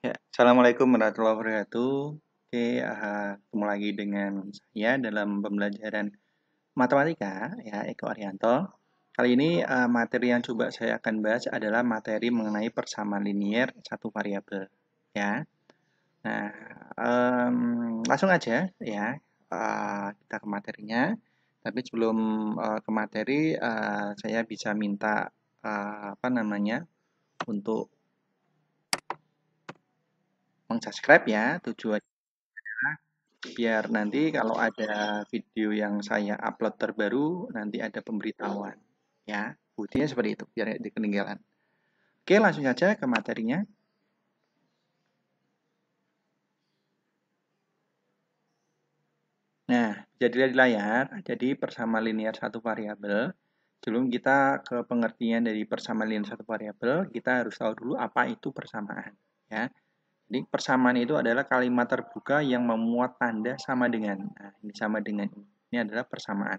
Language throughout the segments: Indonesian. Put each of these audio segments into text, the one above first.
Ya, Assalamualaikum warahmatullahi wabarakatuh. Oke, ketemu lagi dengan saya dalam pembelajaran matematika, ya, Eko Arianto. Kali ini materi yang coba saya akan bahas adalah materi mengenai persamaan linier satu variabel, ya. Nah, langsung aja, ya, kita ke materinya. Tapi sebelum ke materi, saya bisa minta apa namanya untuk subscribe ya, tujuan biar nanti kalau ada video yang saya upload terbaru nanti ada pemberitahuan ya, buktinya seperti itu biar tidak ketinggalan. Oke, langsung saja ke materinya. Nah, jadi di layar jadi persamaan linear satu variabel. Sebelum kita ke pengertian dari persamaan linear satu variabel, kita harus tahu dulu apa itu persamaan, ya. Jadi persamaan itu adalah kalimat terbuka yang memuat tanda sama dengan. Nah, ini sama dengan ini adalah persamaan.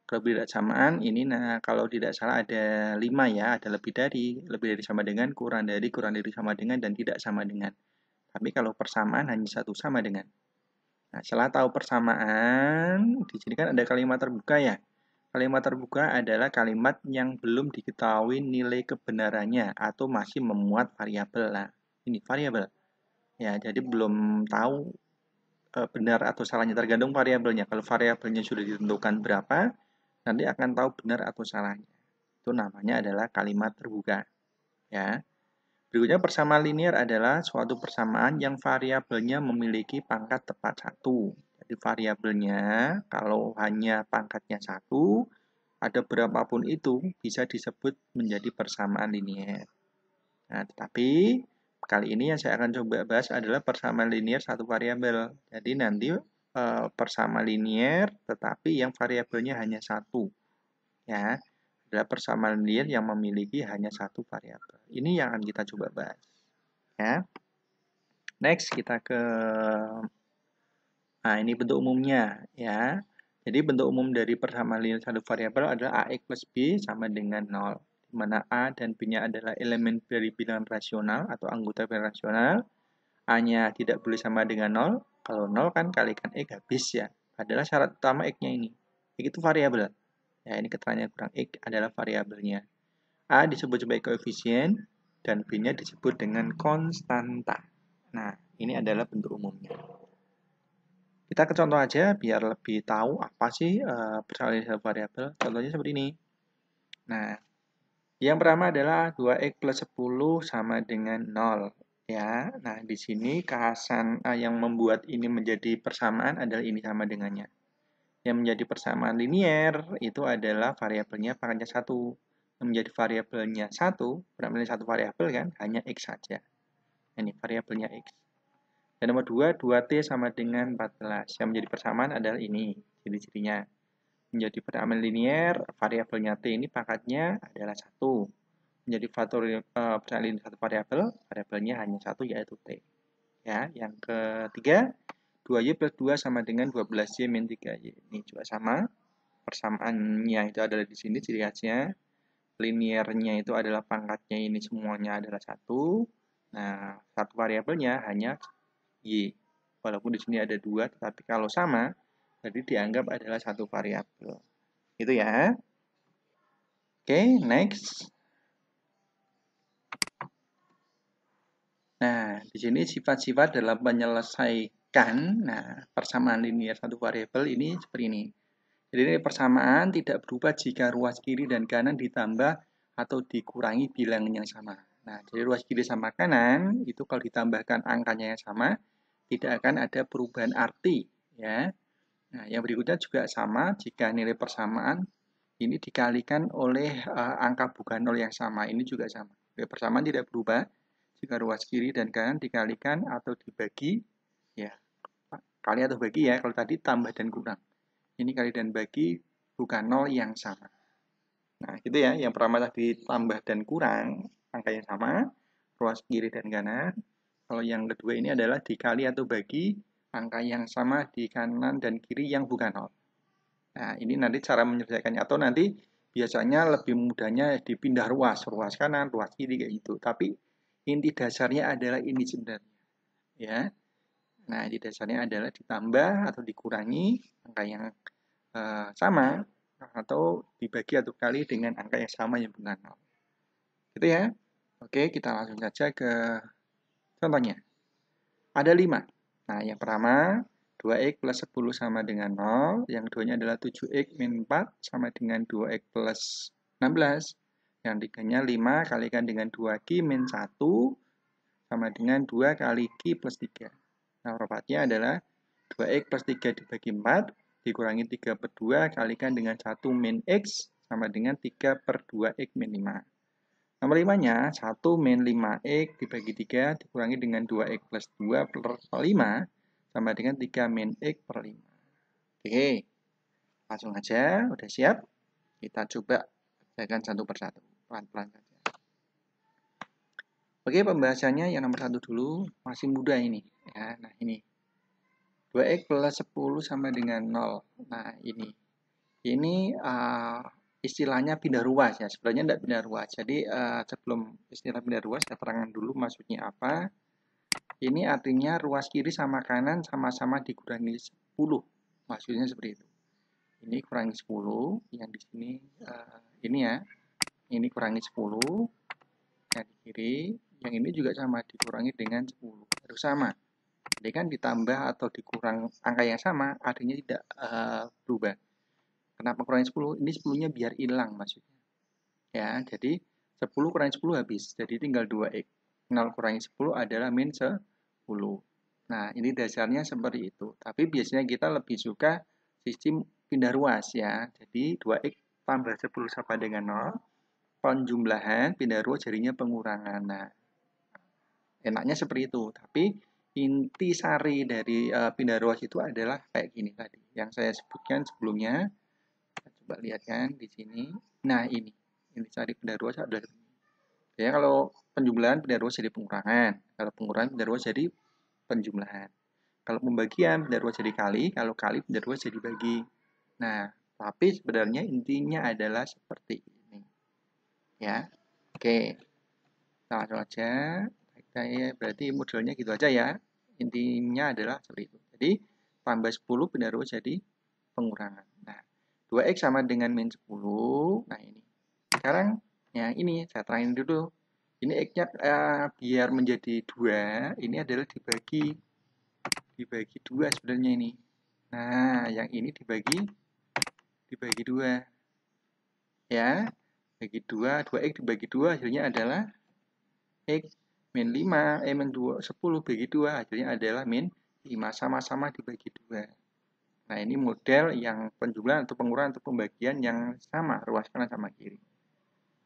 Kalau tidak samaan ini, nah kalau tidak salah ada 5 ya, ada lebih dari sama dengan, kurang dari sama dengan, dan tidak sama dengan. Tapi kalau persamaan hanya satu sama dengan. Nah, setelah tahu persamaan, di sini kan ada kalimat terbuka ya. Kalimat terbuka adalah kalimat yang belum diketahui nilai kebenarannya atau masih memuat variabel. Nah, ini variabel. Ya, jadi belum tahu benar atau salahnya tergantung variabelnya. Kalau variabelnya sudah ditentukan berapa, nanti akan tahu benar atau salahnya. Itu namanya adalah kalimat terbuka. Ya. Berikutnya persamaan linear adalah suatu persamaan yang variabelnya memiliki pangkat tepat satu. Jadi variabelnya kalau hanya pangkatnya satu, ada berapapun itu bisa disebut menjadi persamaan linear. Nah, tetapi kali ini yang saya akan coba bahas adalah persamaan linear satu variabel. Jadi nanti persamaan linear tetapi yang variabelnya hanya satu. Ya, adalah persamaan linear yang memiliki hanya satu variabel. Ini yang akan kita coba bahas. Ya. Next kita ke ini bentuk umumnya ya. Jadi bentuk umum dari persamaan linear satu variabel adalah AX plus B sama dengan 0. Di mana A dan B-nya adalah elemen dari bilangan rasional atau anggota bilangan rasional. A-nya tidak boleh sama dengan 0. Kalau 0 kan kalikan X habis ya. Adalah syarat utama X-nya ini. X itu variabel. Ya, ini keterangannya kurang. X adalah variabelnya. A disebut sebagai koefisien dan B-nya disebut dengan konstanta. Nah, ini adalah bentuk umumnya. Kita ke contoh aja biar lebih tahu apa sih persamaan variabel. Contohnya seperti ini. Nah, yang pertama adalah 2x plus 10 sama dengan 0. Ya, nah di sini kekhasan yang membuat ini menjadi persamaan adalah ini sama dengannya. Yang menjadi persamaan linier itu adalah variabelnya pangkatnya 1. Yang menjadi variabelnya 1, berarti satu variabel kan, hanya x saja. Ini variabelnya x. Dan nomor 2, 2t sama dengan 14. Yang menjadi persamaan adalah ini, ciri-cirinya. Menjadi persamaan linier, variabelnya t ini pangkatnya adalah 1. Menjadi persamaan linier satu variabelnya hanya 1 yaitu t. Ya, yang ketiga, 2y plus 2 sama dengan 12y min 3y. Ini juga sama. Persamaannya itu adalah di sini ciri khasnya. Liniernya itu adalah pangkatnya ini semuanya adalah 1. Nah, satu variabelnya hanya y. Walaupun di sini ada 2, tetapi kalau sama, jadi dianggap adalah satu variabel. Itu ya. Oke, next. Nah, di sini sifat-sifat dalam menyelesaikan persamaan linier satu variabel ini seperti ini. Jadi ini persamaan tidak berubah jika ruas kiri dan kanan ditambah atau dikurangi bilangan yang sama. Nah, jadi ruas kiri sama kanan itu kalau ditambahkan angkanya yang sama, tidak akan ada perubahan arti. Ya. Nah, yang berikutnya juga sama jika nilai persamaan ini dikalikan oleh angka bukan nol yang sama. Ini juga sama. Nilai persamaan tidak berubah jika ruas kiri dan kanan dikalikan atau dibagi, ya kali atau bagi ya. Kalau tadi tambah dan kurang, ini kali dan bagi bukan nol yang sama. Nah, gitu ya. Yang pertama tadi tambah dan kurang, angka yang sama, ruas kiri dan kanan. Kalau yang kedua ini adalah dikali atau bagi angka yang sama di kanan dan kiri yang bukan nol. Nah, ini nanti cara menyelesaikannya. Atau nanti biasanya lebih mudahnya dipindah ruas kanan, ruas kiri kayak gitu. Tapi inti dasarnya adalah ini sebenarnya. ya. Nah, di dasarnya adalah ditambah atau dikurangi angka yang sama atau dibagi atau kali dengan angka yang sama yang bukan 0. Gitu ya. Oke, kita langsung saja ke contohnya. Ada 5. Nah, yang pertama 2x plus 10 sama dengan 0. Yang keduanya adalah 7x min 4 sama dengan 2x plus 16. Yang tiganya 5 kalikan dengan 2q min 1 sama dengan 2 kali q plus 3. Nah, propertinya adalah 2x plus 3 dibagi 4 dikurangi 3 per 2 kalikan dengan 1 min x sama dengan 3 per 2x min 5. Nomor 5-nya 1 min 5x dibagi 3 dikurangi dengan 2x plus 2 per 5 sama dengan 3 min x per 5. Oke, langsung aja, udah siap? Kita coba kerjakan satu persatu, pelan-pelan saja. Oke, pembahasannya yang nomor 1 dulu, masih mudah ini. Ya, nah ini. 2x plus 10 sama dengan 0. Nah, ini. Ini istilahnya pindah ruas ya. Sebenarnya tidak pindah ruas. Jadi sebelum istilah pindah ruas, saya terangkan dulu maksudnya apa. Ini artinya ruas kiri sama kanan sama-sama dikurangi 10. Maksudnya seperti itu. Ini kurangi 10, yang di sini ini ya. Ini kurangi 10, yang di kiri. Yang ini juga sama, dikurangi dengan 10. Harus sama. Jadi kan ditambah atau dikurang angka yang sama, artinya tidak berubah. Kenapa kurangi 10? Ini 10-nya biar hilang maksudnya. Ya, jadi 10 kurangi 10 habis. Jadi tinggal 2x. 0 kurangi 10 adalah min 10. Nah, ini dasarnya seperti itu. Tapi biasanya kita lebih suka sistem pindah ruas ya. Jadi 2x tambah 10 sama dengan 0. Penjumlahan pindah ruas jadinya pengurangan. Nah, enaknya seperti itu. Tapi inti sari dari pindah ruas itu adalah kayak gini tadi. Yang saya sebutkan sebelumnya. Coba lihat kan di sini. Nah, ini sari pindah ruas adalah ya, kalau penjumlahan pindah ruas jadi pengurangan. Kalau pengurangan pindah ruas jadi penjumlahan. Kalau pembagian pindah ruas jadi kali, kalau kali pindah ruas jadi bagi. Nah, tapi sebenarnya intinya adalah seperti ini. Ya. Oke. Kita langsung aja. Berarti modelnya gitu aja ya. Intinya adalah seperti itu. Jadi, tambah 10 pindah ruas jadi pengurangan. Nah, 2x sama dengan min 10. Nah, ini. Sekarang, yang ini saya terangin dulu. Ini x-nya biar menjadi 2, ini adalah dibagi 2 sebenarnya ini. Nah, yang ini dibagi 2. Ya, bagi 2, 2x dibagi 2 hasilnya adalah x min 5, min 2, 10 bagi 2 hasilnya adalah min 5, sama-sama dibagi 2. Nah, ini model yang penjumlahan atau pengurangan atau pembagian yang sama, ruas kanan sama kiri.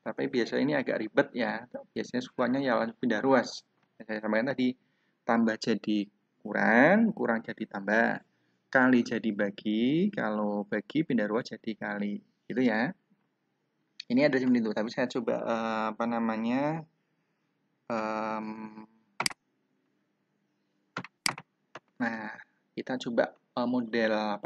Tapi biasanya ini agak ribet ya, biasanya sukanya ya pindah ruas. Saya sampaikan tadi, tambah jadi kurang, kurang jadi tambah. Kali jadi bagi, kalau bagi pindah ruas jadi kali. Gitu ya. Ini ada seperti itu, tapi saya coba apa namanya, nah kita coba model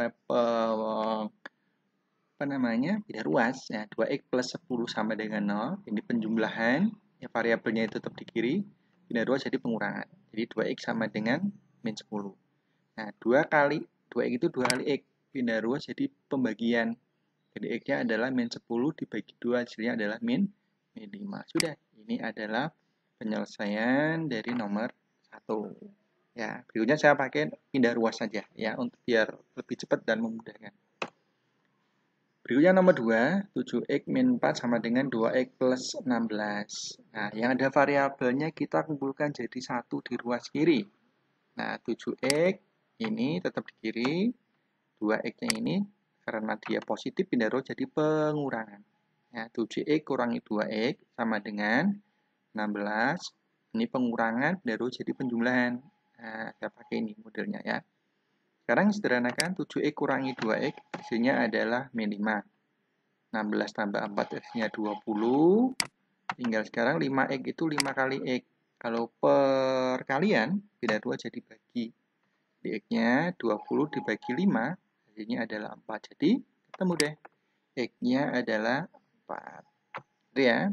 apa namanya, pindah ruas ya. 2x plus 10 sama dengan 0, ini penjumlahan ya, variabelnya itu tetap di kiri, pindah ruas jadi pengurangan, jadi 2x sama dengan min 10. Nah, 2 kali 2x itu 2 kali x, pindah ruas jadi pembagian, jadi x nya adalah min 10 dibagi 2 hasilnya adalah min 5. Sudah, ini adalah penyelesaian dari nomor 1 ya. Berikutnya saya pakai pindah ruas saja ya, untuk biar lebih cepat dan memudahkan. Berikutnya nomor 2, 7x min 4 sama dengan 2x plus 16. Nah, yang ada variabelnya kita kumpulkan jadi 1 di ruas kiri. Nah, 7x ini tetap di kiri, 2x-nya ini karena dia positif pindah ruas jadi pengurangan. Ya, 7x kurangi 2x sama dengan 16. Ini pengurangan pindah ruas jadi penjumlahan. Nah, saya pakai ini modelnya ya. Sekarang sederhanakan 7x kurangi 2x, hasilnya adalah min 5. 16 tambah 4 hasilnya 20. Tinggal sekarang 5x itu 5 kali x. Kalau perkalian, pindah 2 jadi bagi. Di x-nya 20 dibagi 5, hasilnya adalah 4. Jadi, ketemu deh. X-nya adalah 4. Itu ya.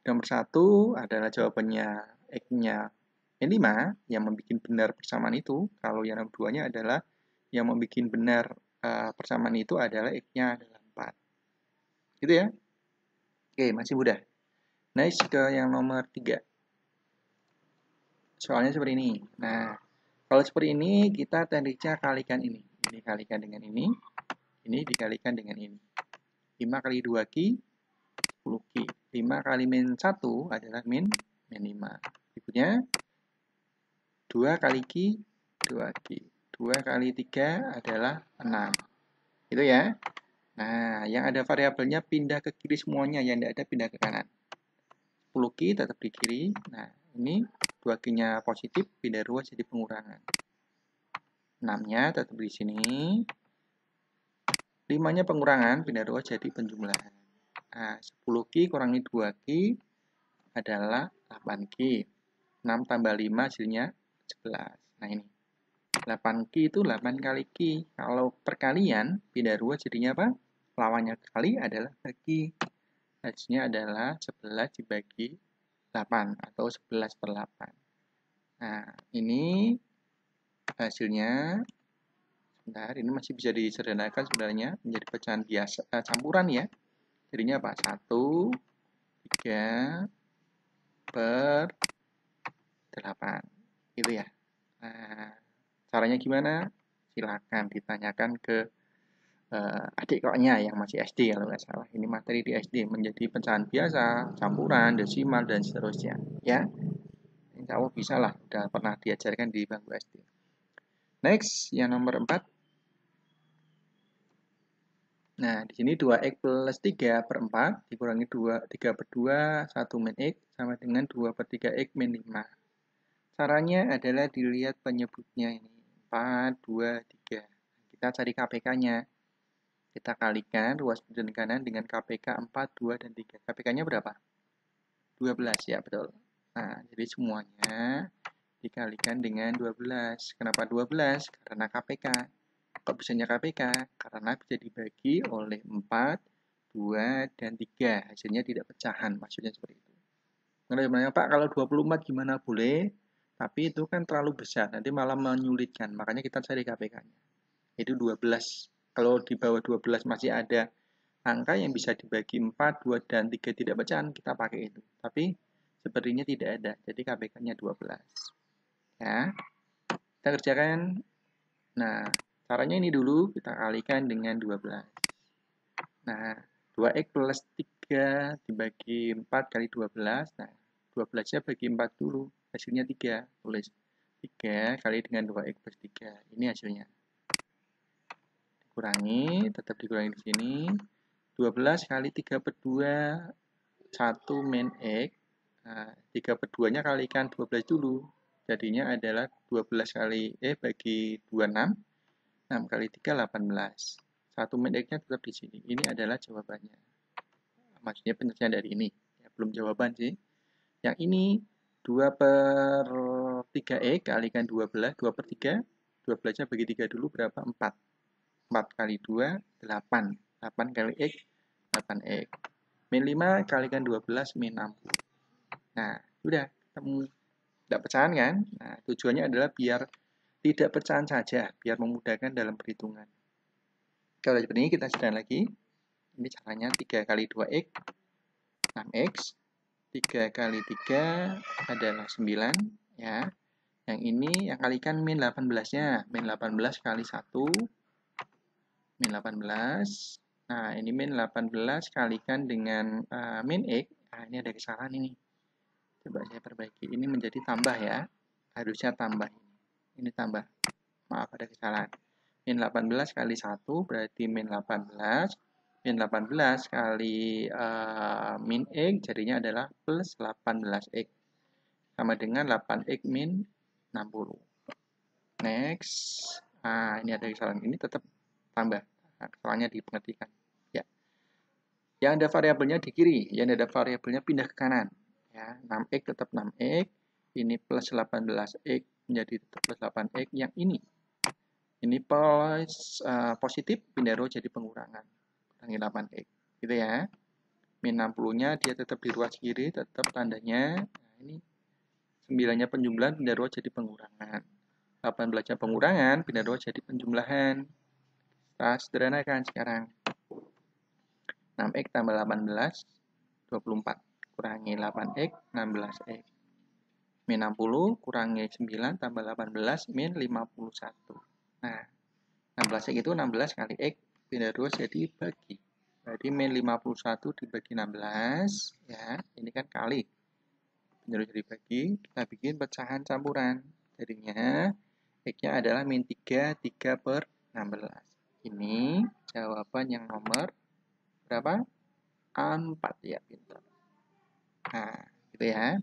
Nomor 1 adalah jawabannya x-nya min 5 yang membuat benar persamaan itu, kalau yang nomor 2-nya adalah yang membuat benar persamaan itu adalah X-nya adalah 4. Gitu ya. Oke, masih mudah. Next ke yang nomor 3. Soalnya seperti ini. Nah, kalau seperti ini kita tekniknya kalikan ini. Ini kalikan dengan ini dikalikan dengan ini. 5 kali 2Q, 10Q. 5 kali min 1 adalah min 5. Berikutnya, 2 kali Q, 2Q. 2 kali 3 adalah 6. Gitu ya. Nah, yang ada variabelnya pindah ke kiri semuanya, yang tidak ada pindah ke kanan. 10Q tetap di kiri. Nah, ini 2Q-nya positif, pindah 2 jadi pengurangan. 6-nya tetap di sini. 5-nya pengurangan, pindah 2 jadi penjumlahan. Nah, 10Q kurangi 2Q adalah 8Q. 6 tambah 5 hasilnya 11. Nah, ini. 8Q itu 8 kali Q. Kalau perkalian, pindah 2 jadinya apa? Lawannya kali adalah bagi. Hasilnya adalah 11 dibagi 8 atau 11 per 8. Nah, ini hasilnya, sebentar, ini masih bisa disederhanakan sebenarnya menjadi pecahan biasa, campuran ya. Jadinya apa? 1, 3 per 8. Gitu ya. Nah, caranya gimana? Silakan ditanyakan ke adik koknya yang masih SD kalau nggak salah. Ini materi di SD menjadi pecahan biasa, campuran, desimal, dan seterusnya. Ya, insya Allah bisa lah. Udah pernah diajarkan di bangku SD. Next, yang nomor 4. Nah, di sini 2x plus 3 per 4 dikurangi 3 per 2, 1 min x sama dengan 2 per 3x min 5. Caranya adalah dilihat penyebutnya ini. 4, 2, 3. Kita cari KPK-nya. Kita kalikan ruas bujur kanan dengan KPK 4, 2, dan 3. KPK-nya berapa? 12 ya, betul. Nah, jadi semuanya dikalikan dengan 12. Kenapa 12? Karena KPK. Kok bisanya KPK? Karena bisa dibagi oleh 4, 2, dan 3. Hasilnya tidak pecahan, maksudnya seperti itu. Menurut Pak, kalau 24 gimana? Boleh, tapi itu kan terlalu besar, nanti malah menyulitkan. Makanya kita cari KPK-nya. Itu 12. Kalau di bawah 12 masih ada angka yang bisa dibagi 4, 2, dan 3 tidak pecahan, kita pakai itu. Tapi sepertinya tidak ada, jadi KPK-nya 12. Ya, kita kerjakan. Nah, caranya ini dulu, kita kalikan dengan 12. Nah, 2x plus 3 dibagi 4 kali 12. Nah, 12-nya bagi 4 dulu, hasilnya 3. Tulis 3 kali dengan 2x plus 3. Ini hasilnya. Dikurangi, tetap dikurangi di sini. 12 kali 3 per 2, 1 min X. Nah, 3 per 2-nya kalikan 12 dulu. Jadinya adalah 12 kali bagi 26. 6 kali 3, 18. 1 min X-nya tetap di sini. Ini adalah jawabannya. Maksudnya penyelesaian dari ini. Ya, belum jawaban sih. Yang ini 2 per 3X kalikan 12. 2 per 3. 12-nya bagi 3 dulu berapa? 4. 4 kali 2, 8. 8 kali X, 8X. Min 5 kalikan 12, min 60. Nah, sudah ketemu. Tidak pecahan kan? Nah, tujuannya adalah biar tidak pecahan saja, biar memudahkan dalam perhitungan. Kalau seperti ini kita sedang lagi. Ini caranya 3 kali 2X, 6X. 3 kali 3 adalah 9. Ya. Yang ini yang kalikan min 18-nya. Min 18 kali 1. Min 18. Nah, ini min 18 kalikan dengan min X. Nah, ini ada kesalahan ini. Coba saya perbaiki. Ini menjadi tambah ya. Harusnya tambah. Ini tambah. Maaf, ada kesalahan. Min 18 kali 1 berarti min 18. Min 18 kali min X jadinya adalah plus 18X. Sama dengan 8X min 60. Next. Nah, ini ada kesalahan. Ini tetap tambah. Nah, kesalahannya dipengertikan. Ya. Yang ada variabelnya di kiri, yang ada variabelnya pindah ke kanan. Ya, 6x tetap 6x, ini plus 18x menjadi tetap plus 8x. Yang ini plus positif, pindah row jadi pengurangan. Kurangi 8x. Gitu ya. Min 60-nya dia tetap di ruas kiri, tetap tandanya. Nah, ini 9-nya penjumlahan, pindah ruas jadi pengurangan. 18-nya pengurangan, pindah ruas jadi penjumlahan. Kita sederhanakan sekarang. 6x tambah 18, 24. Kurangi 8x, 16x. Min 60, kurangi 9 tambah 18, min 51. Nah, 16x itu 16 kali x, pindah ruas jadi bagi. Jadi min 51 dibagi 16, ya, ini kan kali. Pindah ruas jadi bagi, kita bikin pecahan campuran. Jadinya, x-nya adalah min 3, 3 per 16. Ini jawaban yang nomor berapa? 4 ya, pintar. Nah, gitu ya.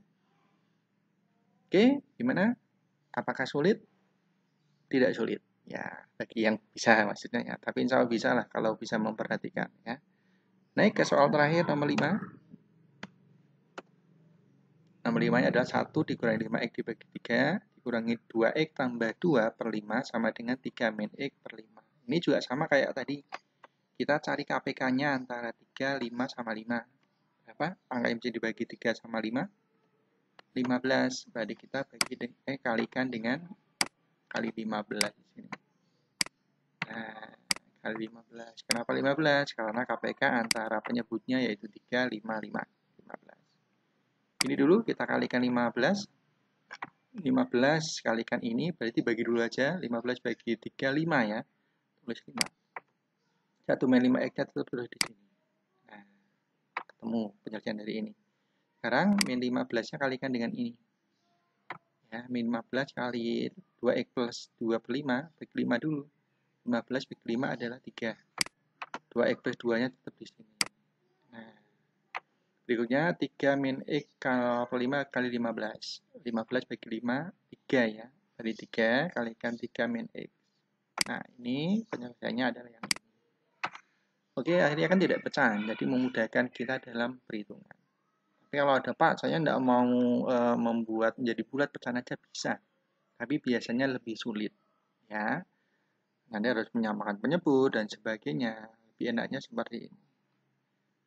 Oke, gimana? Apakah sulit? Tidak sulit. Ya, bagi yang bisa maksudnya ya. Tapi insya Allah bisa lah kalau bisa memperhatikan ya. Naik ke soal terakhir nomor 5. Nomor 5-nya adalah 1 dikurangi 5x dibagi 3 dikurangi 2x tambah 2 per 5 sama dengan 3 min x per 5. Ini juga sama kayak tadi. Kita cari KPK-nya antara 3, 5, sama 5. Berapa? Angka yang bisa dibagi 3 sama 5? 15. Berarti kita kalikan dengan kali 15 di sini. Nah, kali 15. Kenapa 15? Karena KPK antara penyebutnya yaitu 3, 5, 5. 15. Ini dulu kita kalikan 15. 15 kalikan ini berarti bagi dulu aja. 15 bagi 3, 5 ya. Tulis 5. 1 min 5x-nya tetap tulis di sini. Nah, ketemu penyelesaian dari ini. Sekarang min 15-nya kalikan dengan ini. Ya, min 15 kali 2x plus 2 per 5, bagi 5 dulu. 15 bagi 5 adalah 3. 2x plus 2-nya tetap di sini. Nah, berikutnya 3 min x per 5 kali 15. 15 bagi 5, 3 ya. Dari 3 kalikan 3 min x. Nah, ini penyelesaiannya adalah yang ini. Oke, akhirnya kan tidak pecah, jadi memudahkan kita dalam perhitungan. Tapi kalau ada Pak, saya tidak mau membuat menjadi bulat pecahan aja bisa. Tapi biasanya lebih sulit. Ya, nanti harus menyamakan penyebut dan sebagainya. Lebih enaknya seperti ini.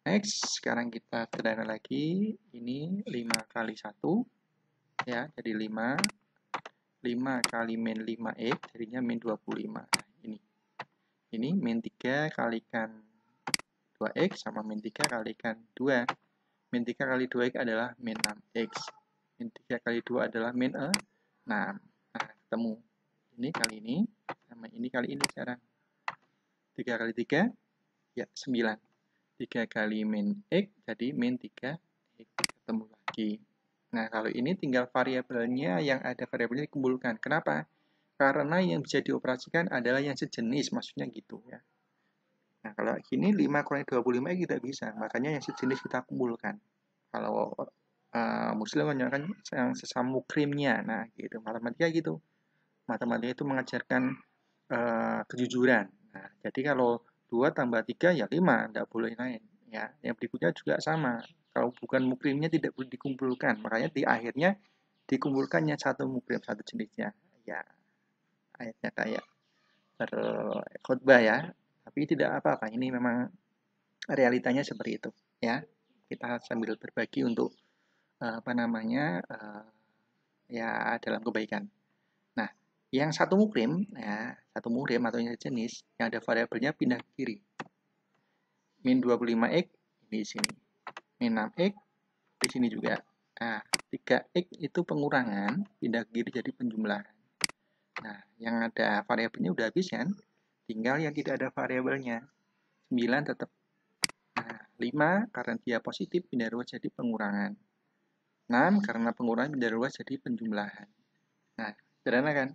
Next, sekarang kita sederhana lagi. Ini 5 kali 1. Ya, jadi 5. 5 kali min 5x, jadinya min 25. Nah, ini. Ini min 3 kalikan 2x sama min 3 kalikan 2. Min 3 kali 2x adalah min 6x. Min 3 kali 2 adalah min 6. Nah, ketemu. Ini kali ini, sama ini kali ini sekarang. 3 kali 3, ya 9. 3 kali min x, jadi min 3x. Ketemu lagi. Nah, kalau ini tinggal variabelnya yang ada variabelnya dikumpulkan. Kenapa? Karena yang bisa dioperasikan adalah yang sejenis, maksudnya gitu ya. Nah, kalau gini 5 kurangi 25 tidak bisa, makanya yang sejenis kita kumpulkan. Kalau Muslim kan yang sesama mukrimnya, nah gitu. Matematika gitu. Matematika itu mengajarkan kejujuran. Nah, jadi kalau 2 tambah 3 ya 5, tidak boleh lain. Ya, yang berikutnya juga sama. Kalau bukan mukrimnya tidak boleh dikumpulkan, makanya di akhirnya dikumpulkannya satu mukrim, satu jenisnya. Ya, ayatnya kayak berkhotbah ya. Tapi tidak apa-apa, ini memang realitanya seperti itu ya. Kita sambil berbagi untuk ya dalam kebaikan. Nah, yang satu mukrim ya, satu mukrim atau yang jenis yang ada variabelnya pindah ke kiri. Min 25x di sini. Min 6x di sini juga. Nah, 3x itu pengurangan, pindah ke kiri jadi penjumlahan. Nah, yang ada variabelnya udah habis kan? Tinggal yang tidak ada variabelnya. 9 tetap. Nah, 5 karena dia positif pindah ruas jadi pengurangan. 6 karena pengurangan pindah ruas jadi penjumlahan. Nah, sederhana kan?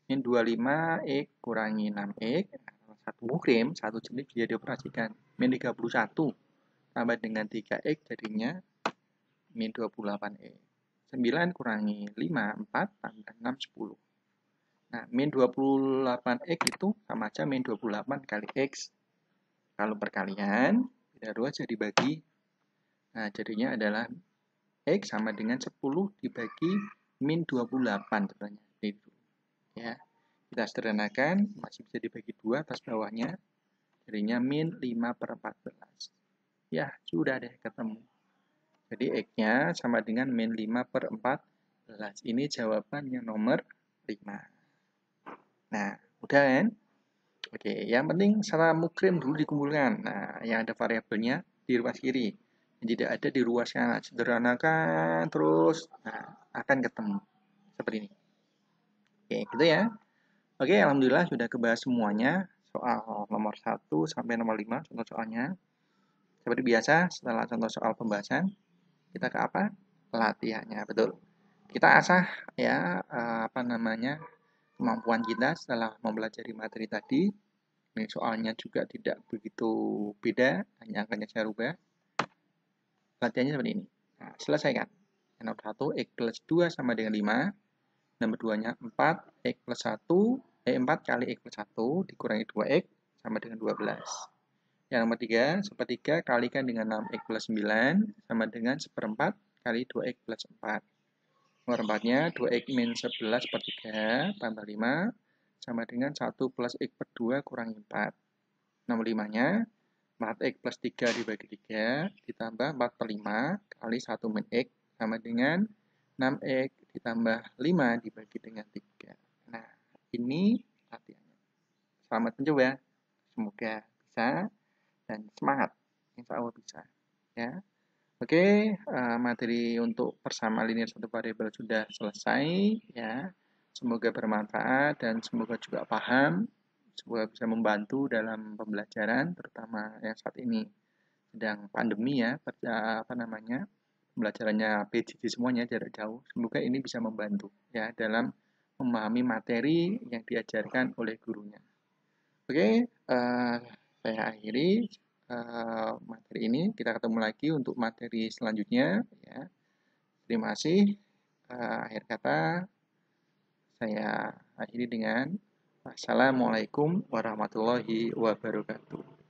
Min 25x kurangi 6x, satu mukrim, satu jenis bisa dioperasikan. Min 31 tambah dengan 3x jadinya min 28x. 9 kurangi 5, 4 tambah 6, 10. Nah, min 28x itu sama aja min 28 kali x. Kalau perkalian, pindah ruas jadi bagi. Nah, jadinya adalah x sama dengan 10 dibagi min 28 sebenarnya. Itu. Ya. Kita sederhanakan, masih bisa dibagi 2 atas bawahnya. Jadinya min 5 per 14. Ya, sudah deh ketemu. Jadi x-nya sama dengan min 5 per 14. 12. Ini jawaban yang nomor 5. Nah, udah kan? Oke, yang penting secara mukrim dulu dikumpulkan. Nah, yang ada variabelnya di ruas kiri. Yang tidak ada di ruas kanan. Sederhanakan terus, nah, akan ketemu. Seperti ini. Oke, gitu ya. Oke, alhamdulillah sudah kebahas semuanya. Soal nomor 1 sampai nomor 5, contoh soalnya. Seperti biasa, setelah contoh soal pembahasan, kita ke apa? Latihannya, betul. Kita asah ya, apa namanya, kemampuan kita setelah mempelajari materi tadi. Ini soalnya juga tidak begitu beda, hanya angkanya saya rubah. Latihannya seperti ini. Nah, selesaikan. Yang nomor 1, X plus 2 sama dengan 5. Nomor 2-nya 4, X plus 1, 4 kali X plus 1 dikurangi 2X sama dengan 12. Yang nomor 3, sepertiga kalikan dengan 6X plus 9 sama dengan seperempat kali 2X plus 4. Nomor 4-nya 2X min 11 per 3 tambah 5 sama dengan 1 plus X per 2 kurangi 4. Nomor 5-nya 4X plus 3 dibagi 3 ditambah 4 per 5 kali 1 min X sama dengan 6X ditambah 5 dibagi dengan 3. Nah, ini latihannya. Selamat mencoba. Semoga bisa dan semangat. Insya Allah bisa. Ya. Oke, materi untuk persamaan linear satu variabel sudah selesai. Ya. Semoga bermanfaat dan semoga juga paham. Semoga bisa membantu dalam pembelajaran, terutama yang saat ini sedang pandemi ya, apa namanya, pembelajarannya PJJ semuanya jarak jauh. Semoga ini bisa membantu ya dalam memahami materi yang diajarkan oleh gurunya. Oke, saya akhiri materi ini. Kita ketemu lagi untuk materi selanjutnya. Ya. Terima kasih. Akhir kata saya akhiri dengan Assalamualaikum warahmatullahi wabarakatuh.